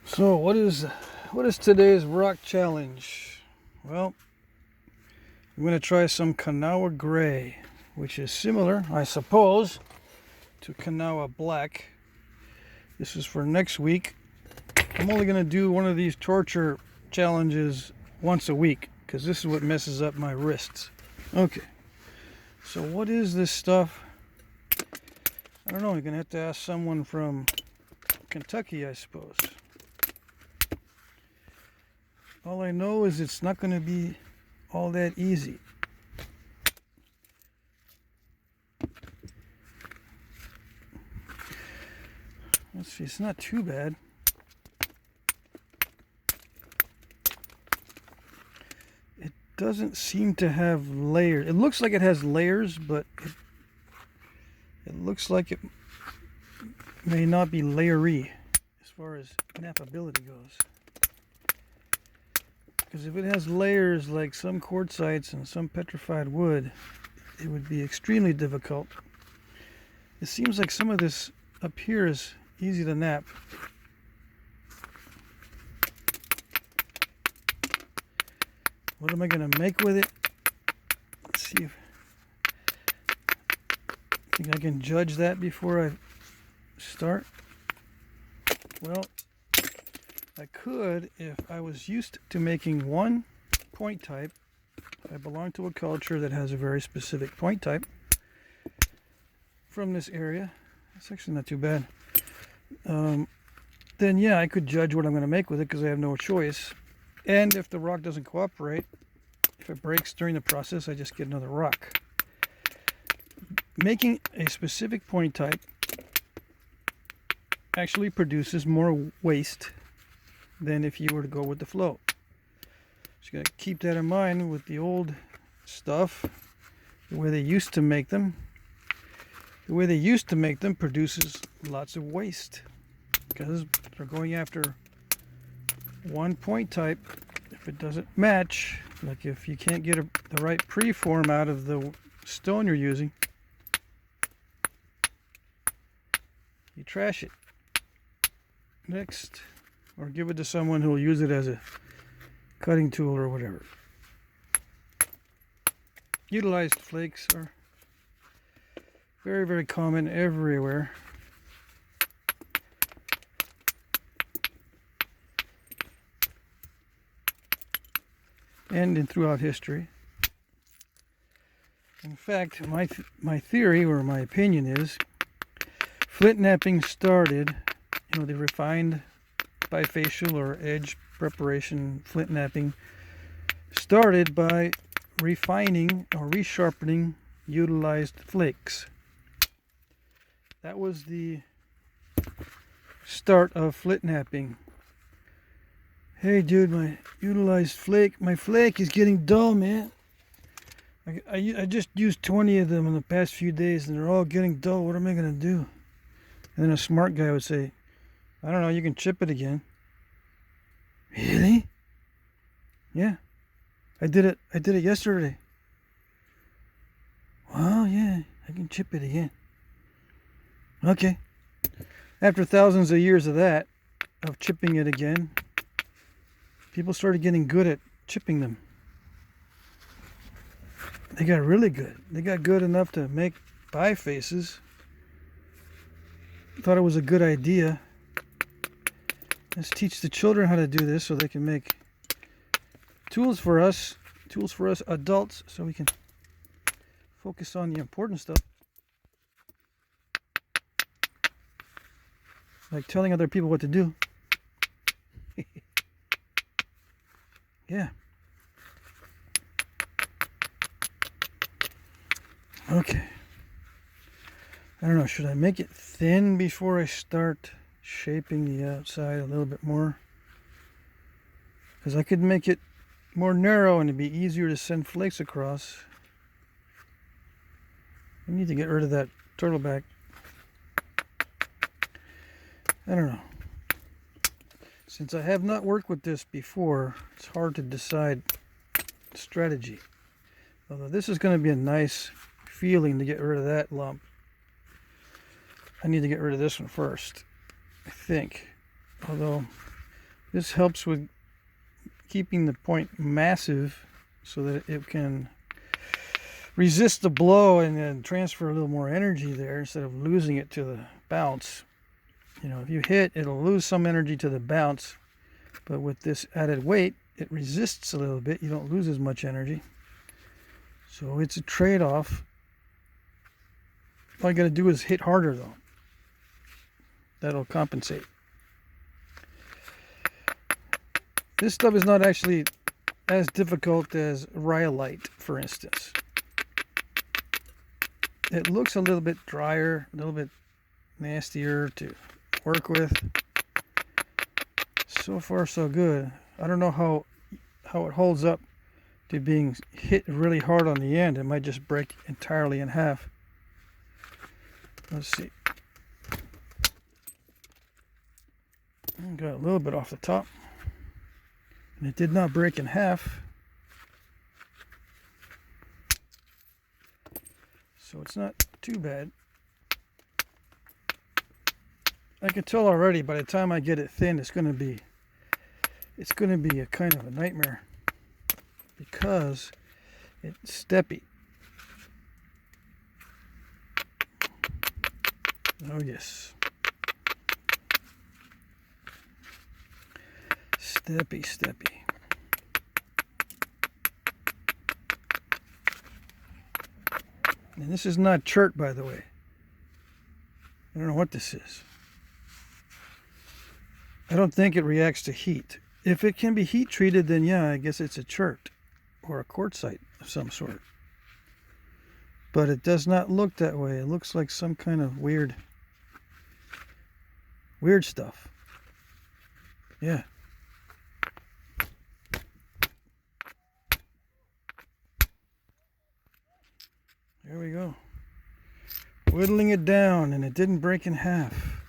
So what is today's rock challenge? Well, I'm going to try some Kanawha gray, which is similar, I suppose, to Kanawha black. This is for next week. I'm only going to do one of these torture challenges once a week because this is what messes up my wrists. Okay, so what is this stuff? I don't know, you're going to have to ask someone from Kentucky, I suppose. All I know is it's not going to be all that easy. Let's see, it's not too bad. It doesn't seem to have layers. It looks like it has layers, but it looks like it may not be layery as far as knappability goes. Because if it has layers like some quartzites and some petrified wood, it would be extremely difficult. It seems like some of this up here is easy to knap. What am I going to make with it? Let's see if I think I can judge that before I start. Well, I could if I was used to making one point type. I belong to a culture that has a very specific point type from this area. It's actually not too bad. Then yeah, I could judge what I'm going to make with it because I have no choice. And if the rock doesn't cooperate, if it breaks during the process, I just get another rock. Making a specific point type actually produces more waste than if you were to go with the flow. So you got to keep that in mind with the old stuff, the way they used to make them. The way they used to make them produces lots of waste because they're going after one point type. If it doesn't match, like if you can't get the right preform out of the stone you're using, you trash it. Next, or give it to someone who will use it as a cutting tool or whatever. Utilized flakes are very, very common everywhere. And throughout history. In fact, my theory or my opinion is flint knapping started, the refined bifacial or edge preparation flint knapping started by refining or resharpening utilized flakes. That was the start of flint knapping. Hey dude, my flake is getting dull, man. I just used 20 of them in the past few days and they're all getting dull. What am I going to do? And then a smart guy would say, I don't know, you can chip it again. Really? Yeah. I did it yesterday. Well, yeah, I can chip it again. Okay. After thousands of years of that, of chipping it again, people started getting good at chipping them. They got really good. They got good enough to make bifaces. Thought it was a good idea. Let's teach the children how to do this so they can make tools for us adults, so we can focus on the important stuff. Like telling other people what to do. Yeah. Okay. I don't know, should I make it thin before I start shaping the outside a little bit more? Because I could make it more narrow and it'd be easier to send flakes across. I need to get rid of that turtleback. I don't know. Since I have not worked with this before, it's hard to decide strategy. Although this is going to be a nice feeling to get rid of that lump. I need to get rid of this one first, I think. Although This helps with keeping the point massive so that it can resist the blow and then transfer a little more energy there instead of losing it to the bounce. You know, if you hit, it'll lose some energy to the bounce, but with this added weight, it resists a little bit. You don't lose as much energy. So it's a trade-off. All you got to do is hit harder, though. That'll compensate. This stuff is not actually as difficult as rhyolite, for instance. It looks a little bit drier, a little bit nastier to work with. So far, so good. I don't know how it holds up to being hit really hard on the end. It might just break entirely in half. Let's see. Got a little bit off the top. And it did not break in half. So it's not too bad. I can tell already by the time I get it thin, it's going to be a kind of a nightmare because it's steppy. Oh yes. Steppy. And this is not chert, by the way. I don't know what this is. I don't think it reacts to heat. If it can be heat treated, then yeah, I guess it's a chert or a quartzite of some sort. But it does not look that way. It looks like some kind of weird stuff. Yeah. There we go. Whittling it down, and it didn't break in half.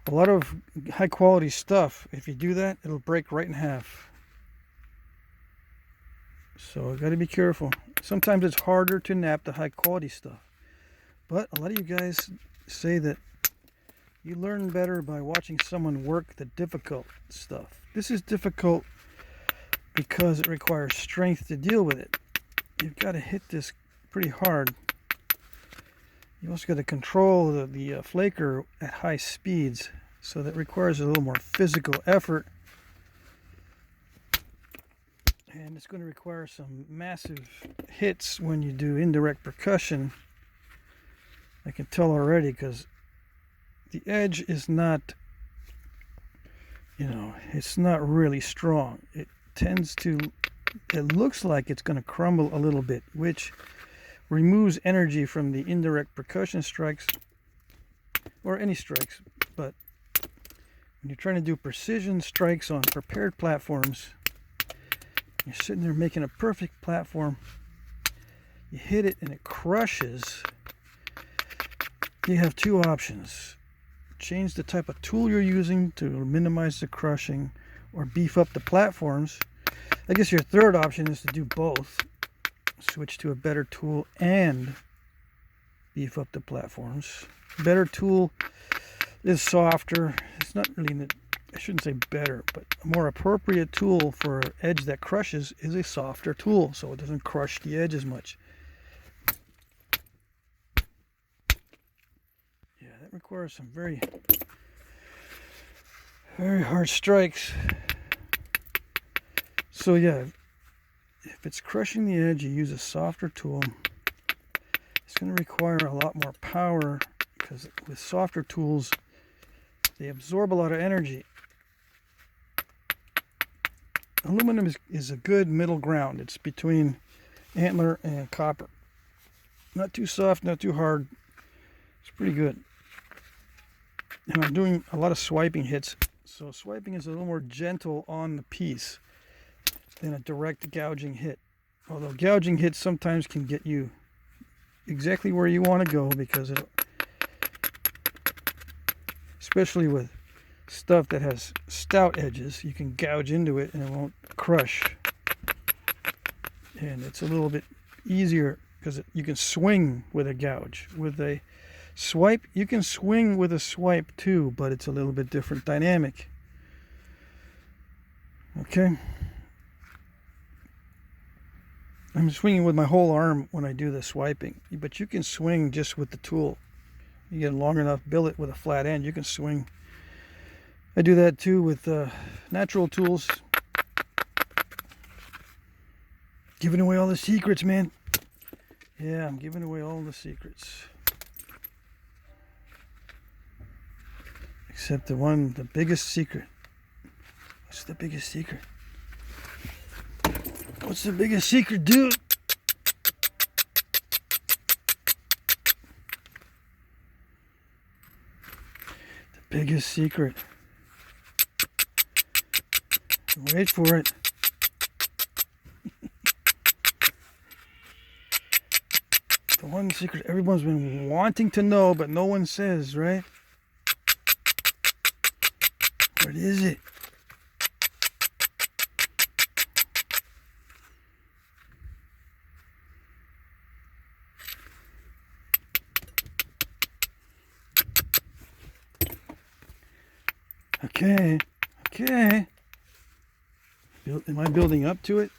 A lot of high quality stuff, if you do that, it'll break right in half. So got to be careful. Sometimes it's harder to knap the high quality stuff. But a lot of you guys say that you learn better by watching someone work the difficult stuff. This is difficult because it requires strength to deal with it. You've got to hit this pretty hard. You also got to control the flaker at high speeds, so that requires a little more physical effort. And it's going to require some massive hits when you do indirect percussion. I can tell already because the edge is not, it's not really strong. It looks like it's going to crumble a little bit, which removes energy from the indirect percussion strikes, or any strikes. But when you're trying to do precision strikes on prepared platforms, you're sitting there making a perfect platform, you hit it and it crushes. You have two options: change the type of tool you're using to minimize the crushing, or beef up the platforms. I guess your third option is to do both. Switch to a better tool and beef up the platforms. Better tool is softer. It's not really, I shouldn't say better, but a more appropriate tool for an edge that crushes is a softer tool, so it doesn't crush the edge as much. Yeah, that requires some very, very hard strikes. So yeah, if it's crushing the edge, you use a softer tool. It's going to require a lot more power, because with softer tools, they absorb a lot of energy. Aluminum is a good middle ground. It's between antler and copper. Not too soft, not too hard. It's pretty good. And I'm doing a lot of swiping hits, so swiping is a little more gentle on the piece than a direct gouging hit. Although gouging hits sometimes can get you exactly where you want to go, because especially with stuff that has stout edges, you can gouge into it and it won't crush. And it's a little bit easier because you can swing with a gouge. With a swipe, you can swing with a swipe too, but it's a little bit different dynamic. Okay. I'm swinging with my whole arm when I do the swiping, but you can swing just with the tool. You get a long enough billet with a flat end, you can swing. I do that too with natural tools. Giving away all the secrets, man. Yeah, I'm giving away all the secrets. Except the biggest secret. What's the biggest secret? What's the biggest secret, dude? The biggest secret. Wait for it. The one secret everyone's been wanting to know, but no one says, right? What is it? Okay. Am I building up to it?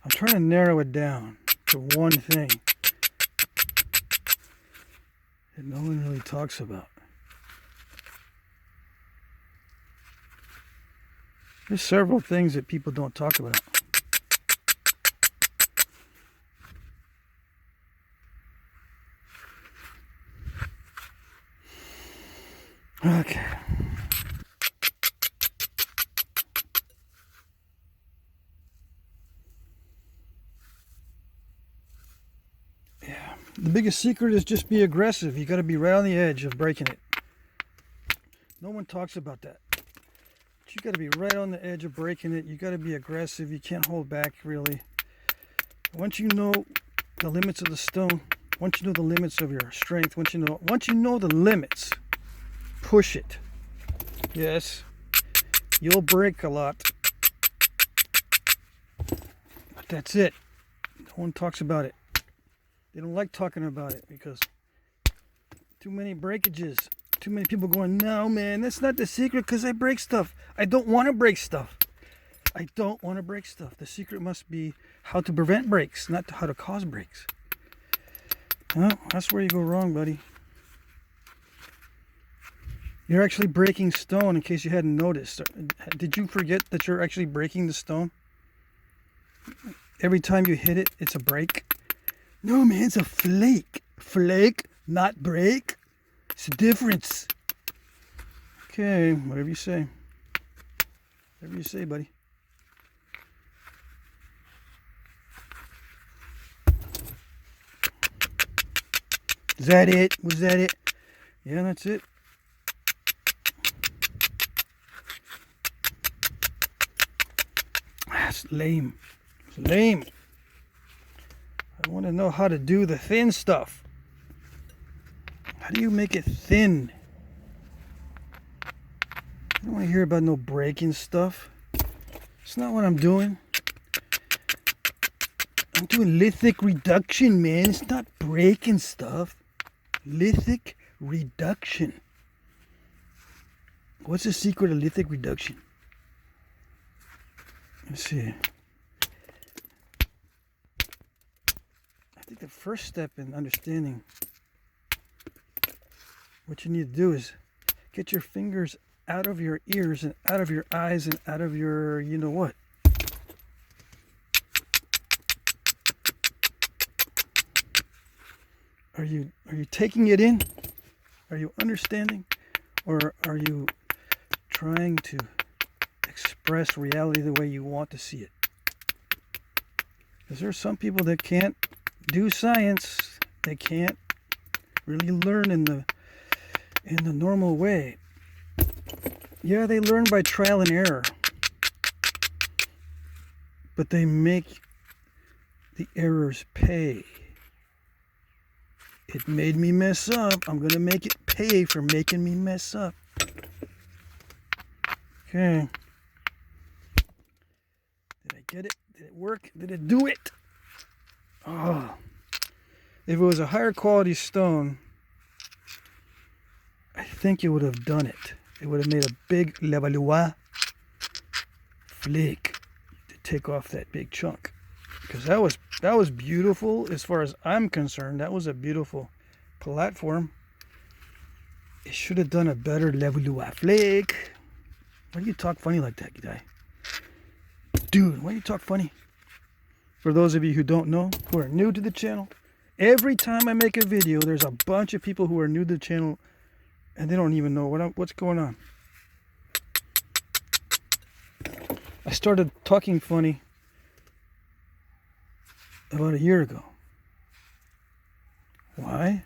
I'm trying to narrow it down to one thing that no one really talks about. There's several things that people don't talk about. Okay. Yeah. The biggest secret is just be aggressive. You got to be right on the edge of breaking it. No one talks about that. But you got to be right on the edge of breaking it. You got to be aggressive. You can't hold back, really. Once you know the limits of the stone, once you know the limits of your strength, once you know the limits, push it. Yes, you'll break a lot, but that's it. No one talks about it. They don't like talking about it because too many breakages. Too many people going, no, man, that's not the secret because I break stuff. I don't want to break stuff. I don't want to break stuff. The secret must be how to prevent breaks, not how to cause breaks. Well, that's where you go wrong, buddy. You're actually breaking stone, in case you hadn't noticed. Did you forget that you're actually breaking the stone? Every time you hit it, it's a break. No, man, it's a flake. Flake, not break. It's a difference. Okay, whatever you say. Whatever you say, buddy. Is that it? Was that it? Yeah, that's it. That's lame. It's lame. I want to know how to do the thin stuff. How do you make it thin? I don't want to hear about no breaking stuff. It's not what I'm doing. I'm doing lithic reduction, man. It's not breaking stuff. Lithic reduction. What's the secret of lithic reduction? Let's see. I think the first step in understanding what you need to do is get your fingers out of your ears and out of your eyes and out of your you know what. Are you taking it in? Are you understanding? Or are you trying to express reality the way you want to see it? Because there are some people that can't do science. They can't really learn in the normal way. Yeah, they learn by trial and error. But they make the errors pay. It made me mess up. I'm going to make it pay for making me mess up. Okay. Did I get it? Did it work? Did it do it? Oh. If it was a higher quality stone, I think it would have done it. It would have made a big levallois. flake to take off that big chunk. Because that was beautiful as far as I'm concerned. That was a beautiful platform. It should have done a better level flake. Why do you talk funny like that, guy? Dude, why do you talk funny? For those of you who don't know, who are new to the channel, every time I make a video, there's a bunch of people who are new to the channel and they don't even know what's going on. I started talking funny about a year ago. Why?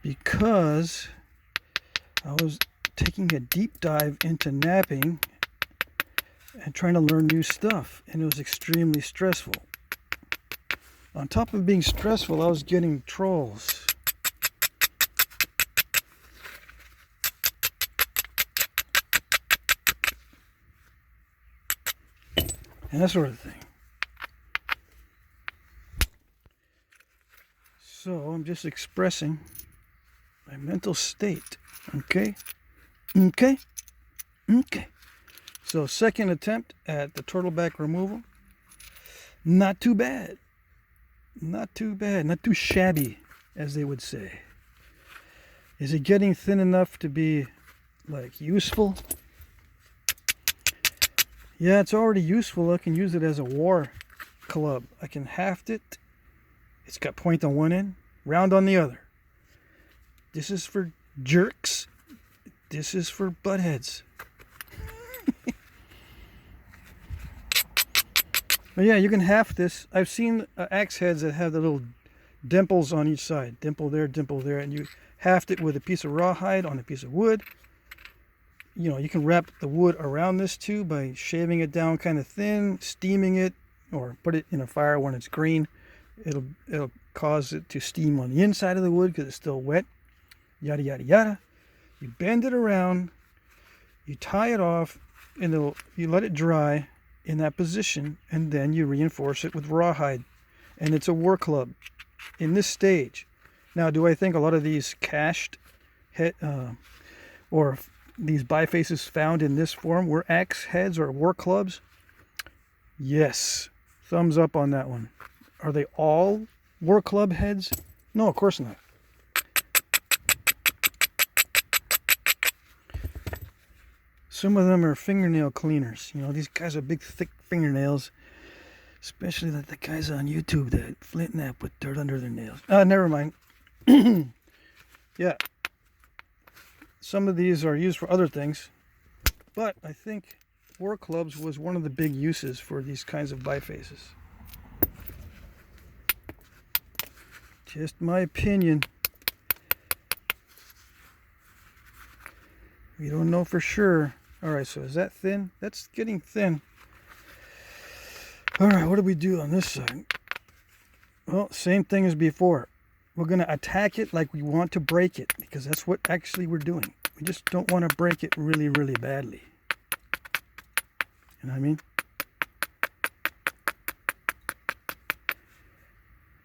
Because I was taking a deep dive into knapping and trying to learn new stuff, and it was extremely stressful. On top of being stressful, I was getting trolls. And that sort of thing. So I'm just expressing my mental state. Okay? Okay? Okay. So second attempt at the turtleback removal. Not too bad. Not too bad. Not too shabby, as they would say. Is it getting thin enough to be, like, useful? Yeah, it's already useful. I can use it as a war club. I can haft it. It's got point on one end, round on the other. This is for jerks. This is for buttheads. But yeah, you can haft this. I've seen axe heads that have the little dimples on each side. Dimple there, and you haft it with a piece of rawhide on a piece of wood. You know, you can wrap the wood around this too by shaving it down kind of thin, steaming it, or put it in a fire when it's green. It'll cause it to steam on the inside of the wood because it's still wet. Yada, yada, yada. You bend it around, you tie it off, and you let it dry in that position, and then you reinforce it with rawhide. And it's a war club in this stage. Now, do I think a lot of these cached or these bifaces found in this form were axe heads or war clubs? Yes. Thumbs up on that one. Are they all war club heads? No, of course not. Some of them are fingernail cleaners. You know, these guys have big, thick fingernails. Especially the guys on YouTube that flint knap with dirt under their nails. Never mind. Yeah. Some of these are used for other things. But I think war clubs was one of the big uses for these kinds of bifaces. Just my opinion. We don't know for sure. Alright, so is that thin? That's getting thin. Alright, what do we do on this side? Well, same thing as before. We're going to attack it like we want to break it, because that's what actually we're doing. We just don't want to break it really, really badly. You know what I mean?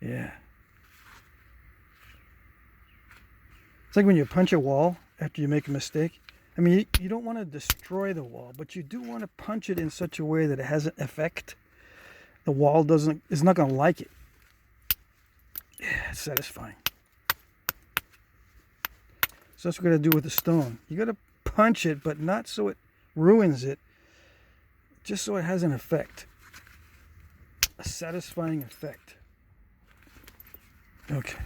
Yeah. It's like when you punch a wall after you make a mistake. I mean, you don't want to destroy the wall, but you do want to punch it in such a way that it has an effect. The wall is not going to like it. Yeah, it's satisfying. So that's what we're going to do with the stone. You got to punch it, but not so it ruins it. Just so it has an effect. A satisfying effect. Okay.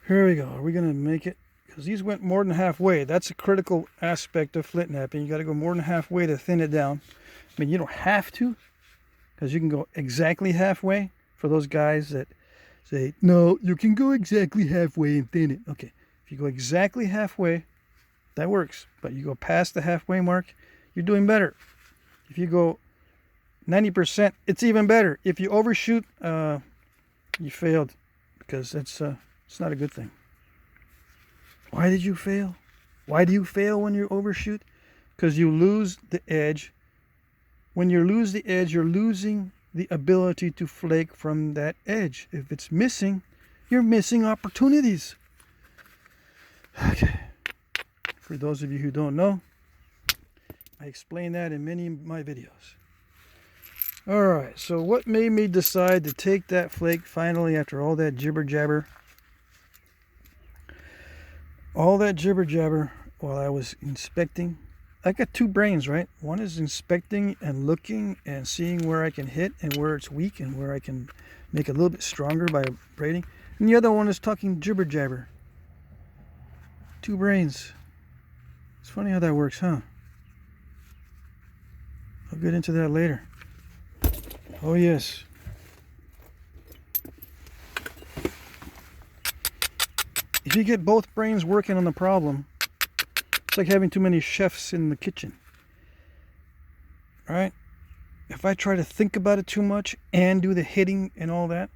Here we go. Are we going to make it? Because these went more than halfway. That's a critical aspect of flint knapping. You got to go more than halfway to thin it down. I mean, you don't have to, because you can go exactly halfway. For those guys that say, no, you can go exactly halfway and thin it. Okay, if you go exactly halfway, that works. But you go past the halfway mark, you're doing better. If you go 90%, it's even better. If you overshoot, you failed, because it's not a good thing. Why did you fail? Why do you fail when you overshoot? Because you lose the edge. When you lose the edge, you're losing the ability to flake from that edge. If it's missing, you're missing opportunities. Okay. For those of you who don't know, I explain that in many of my videos. Alright, so what made me decide to take that flake finally after all that jibber jabber? All that jibber jabber while I was inspecting. I got two brains, right? One is inspecting and looking and seeing where I can hit and where it's weak and where I can make it a little bit stronger by braiding. And the other one is talking jibber jabber. Two brains. It's funny how that works, huh? I'll get into that later. Oh yes. If you get both brains working on the problem, it's like having too many chefs in the kitchen. Alright? If I try to think about it too much and do the hitting and all that,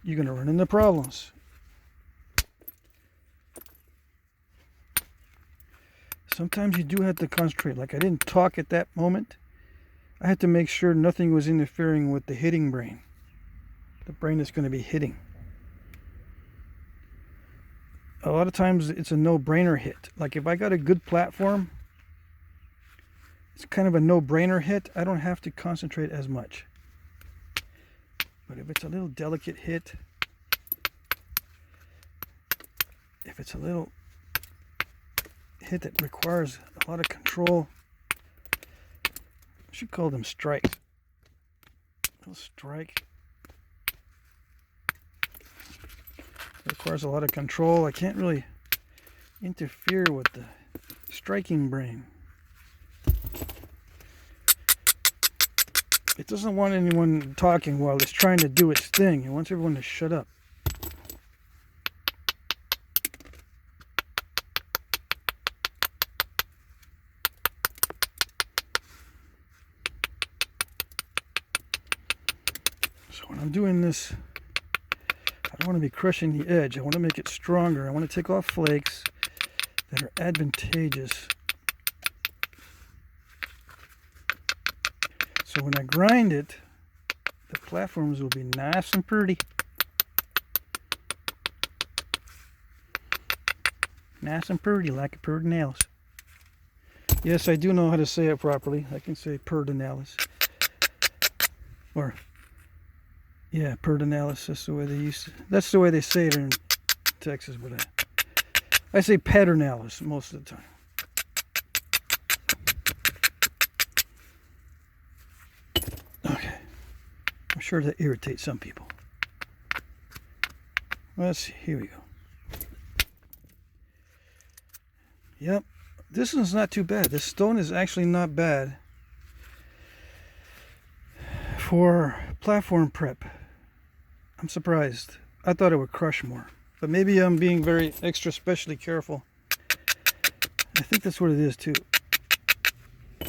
you're going to run into problems. Sometimes you do have to concentrate. Like I didn't talk at that moment. I had to make sure nothing was interfering with the hitting brain. The brain that's going to be hitting. A lot of times it's a no-brainer hit. Like if I got a good platform, it's kind of a no-brainer hit. I don't have to concentrate as much. But if it's a little delicate hit, if it's a little hit that requires a lot of control, I should call them strikes. A little strike. It requires a lot of control. I can't really interfere with the striking brain. It doesn't want anyone talking while it's trying to do its thing. It wants everyone to shut up. So when I'm doing this, I don't want to be crushing the edge. I want to make it stronger. I want to take off flakes that are advantageous. So when I grind it, the platforms will be nice and pretty. Nice and pretty, like a perdinalis. Yes, I do know how to say it properly. I can say perdinalis. Or, yeah, perdinalis. That's the way they say it in Texas. But I say paternalis most of the time. Okay. I'm sure that irritates some people. Let's see. Here we go. Yep. This one's not too bad. This stone is actually not bad for platform prep. I'm surprised. I thought it would crush more. But maybe I'm being very extra specially careful. I think that's what it is too.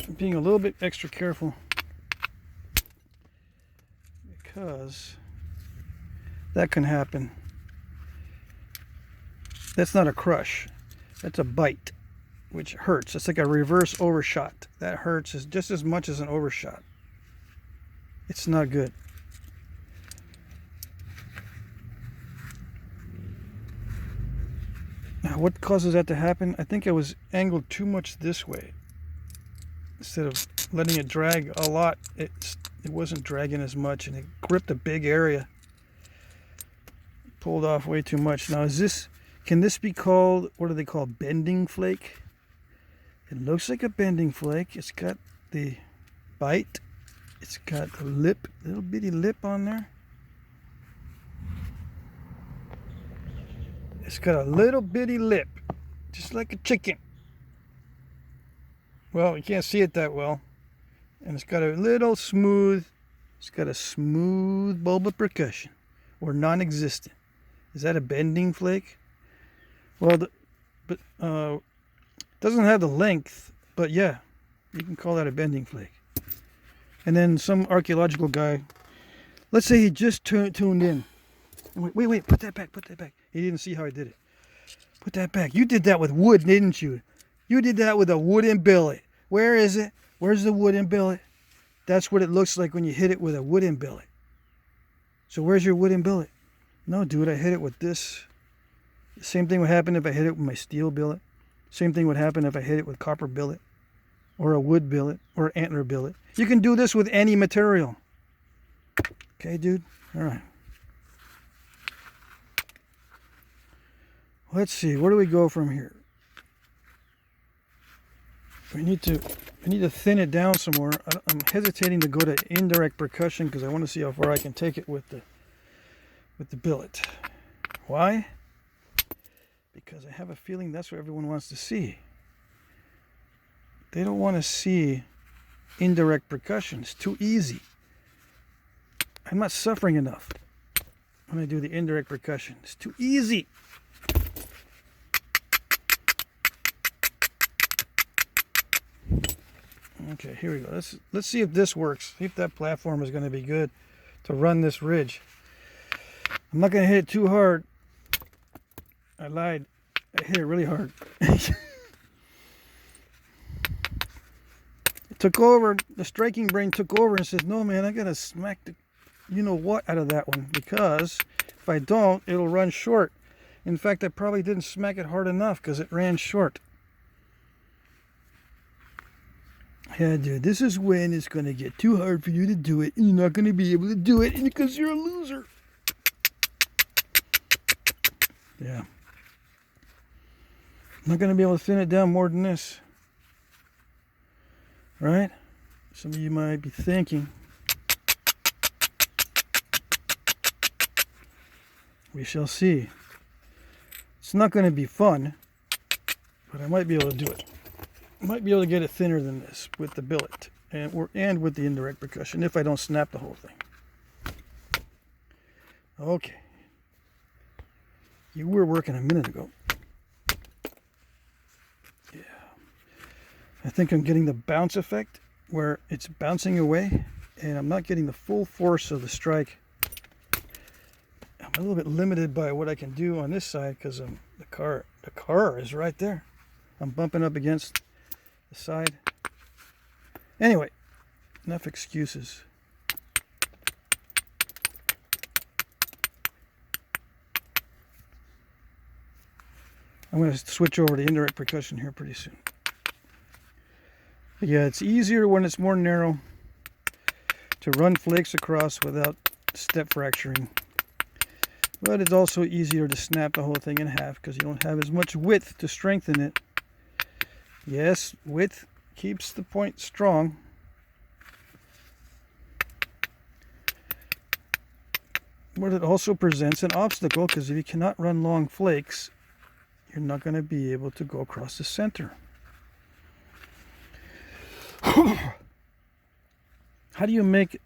I'm being a little bit extra careful. Because that can happen. That's not a crush. That's a bite, which hurts. It's like a reverse overshot. That hurts just as much as an overshot. It's not good. Now, what causes that to happen? I think I was angled too much this way. Instead of letting it drag a lot, it wasn't dragging as much, and it gripped a big area. Pulled off way too much. Now, can this be called, what do they call, bending flake? It looks like a bending flake. It's got the bite. It's got the lip, little bitty lip on there. It's got a little bitty lip, just like a chicken. Well, you can't see it that well. And it's got a little smooth, it's got a smooth bulb of percussion, or non-existent. Is that a bending flake? Well, doesn't have the length, but yeah, you can call that a bending flake. And then some archaeological guy, let's say he just tuned in. Wait, put that back. He didn't see how I did it. Put that back. You did that with wood, didn't you? You did that with a wooden billet. Where is it? Where's the wooden billet? That's what it looks like when you hit it with a wooden billet. So where's your wooden billet? No, dude, I hit it with this. Same thing would happen if I hit it with my steel billet. Same thing would happen if I hit it with copper billet. or a wood billet or antler billet. You can do this with any material. Okay, dude? All right. Let's see, where do we go from here? We need to thin it down some more. I'm hesitating to go to indirect percussion because I want to see how far I can take it with the billet. Why? Because I have a feeling that's what everyone wants to see. They don't want to see indirect percussion. It's too easy. I'm not suffering enough when I do the indirect percussion. It's too easy. Okay, here we go. Let's see if this works. See if that platform is going to be good to run this ridge. I'm not going to hit it too hard. I lied. I hit it really hard. It took over. The striking brain took over and says, no, man, I got to smack the you-know-what out of that one, because if I don't, it'll run short. In fact, I probably didn't smack it hard enough because it ran short. Yeah, dude, this is when it's going to get too hard for you to do it, and you're not going to be able to do it because you're a loser. Yeah. I'm not going to be able to thin it down more than this. Right? Some of you might be thinking. We shall see. It's not going to be fun, but I might be able to do it. I might be able to get it thinner than this with the billet and with the indirect percussion if I don't snap the whole thing. Okay. You were working a minute ago. Yeah. I think I'm getting the bounce effect where it's bouncing away and I'm not getting the full force of the strike. I'm a little bit limited by what I can do on this side because the car is right there. I'm bumping up against the side. Anyway, enough excuses. I'm going to switch over to indirect percussion here pretty soon. But yeah, it's easier when it's more narrow to run flakes across without step fracturing. But it's also easier to snap the whole thing in half because you don't have as much width to strengthen it. Yes, width keeps the point strong. But it also presents an obstacle because if you cannot run long flakes, you're not going to be able to go across the center. How do you make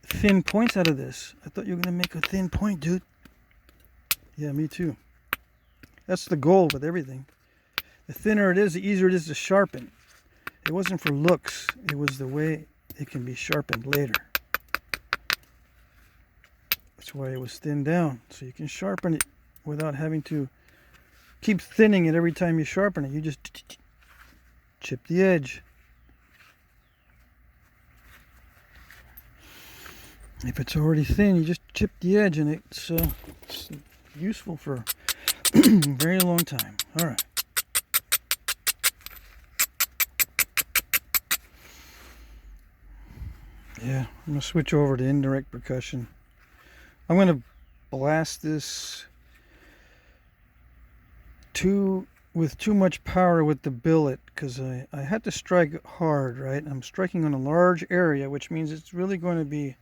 thin points out of this? I thought you were going to make a thin point, dude. Yeah, me too. That's the goal with everything. The thinner it is, the easier it is to sharpen. It wasn't for looks. It was the way it can be sharpened later. That's why it was thinned down. So you can sharpen it without having to keep thinning it every time you sharpen it. You just chip the edge. If it's already thin, you just chip the edge and it's useful for a very long time. All right. Yeah, I'm going to switch over to indirect percussion. I'm going to blast this with too much power with the billet because I had to strike hard, right? I'm striking on a large area, which means it's really going to be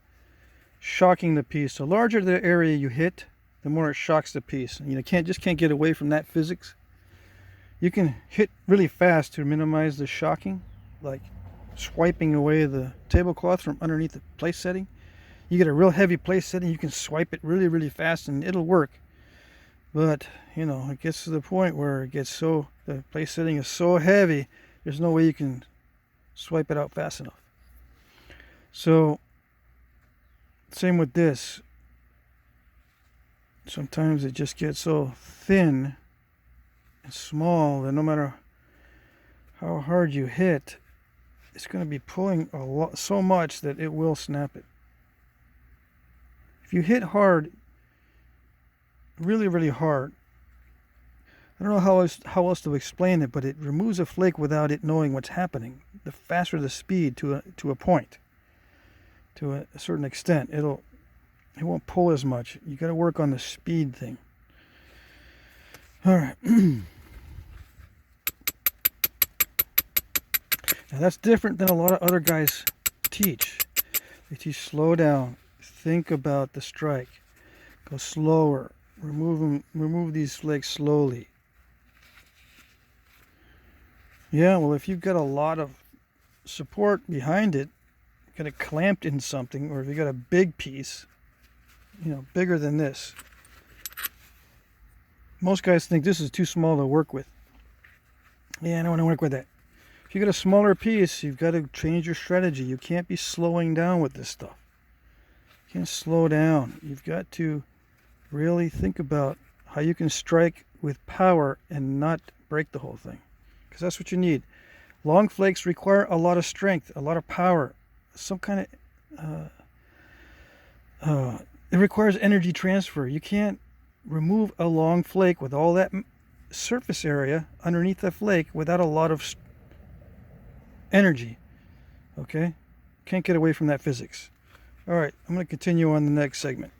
shocking the piece. The larger the area you hit, the more it shocks the piece. You can't get away from that physics. You can hit really fast to minimize the shocking, like swiping away the tablecloth from underneath the place setting. You get a real heavy place setting, you can swipe it really, really fast and it'll work. But, it gets to the point where the place setting is so heavy, there's no way you can swipe it out fast enough. So, same with this. Sometimes it just gets so thin and small that no matter how hard you hit, it's going to be pulling so much that it will snap it. If you hit hard, really, really hard, I don't know how else to explain it, but it removes a flake without it knowing what's happening. the faster the speed to a point, to a certain extent. It won't pull as much. You got to work on the speed thing. All right. Now that's different than a lot of other guys teach. They teach slow down, think about the strike, go slower, remove these flakes slowly. Yeah, well, if you've got a lot of support behind it, got it clamped in something, or if you got a big piece, bigger than this. Most guys think this is too small to work with. Yeah, I don't want to work with that. If you got a smaller piece, you've got to change your strategy. You can't be slowing down with this stuff. You can't slow down. You've got to really think about how you can strike with power and not break the whole thing. Because that's what you need. Long flakes require a lot of strength, a lot of power, some kind of... it requires energy transfer. You can't remove a long flake with all that surface area underneath the flake without a lot of energy. Okay? Can't get away from that physics. All right, I'm going to continue on the next segment.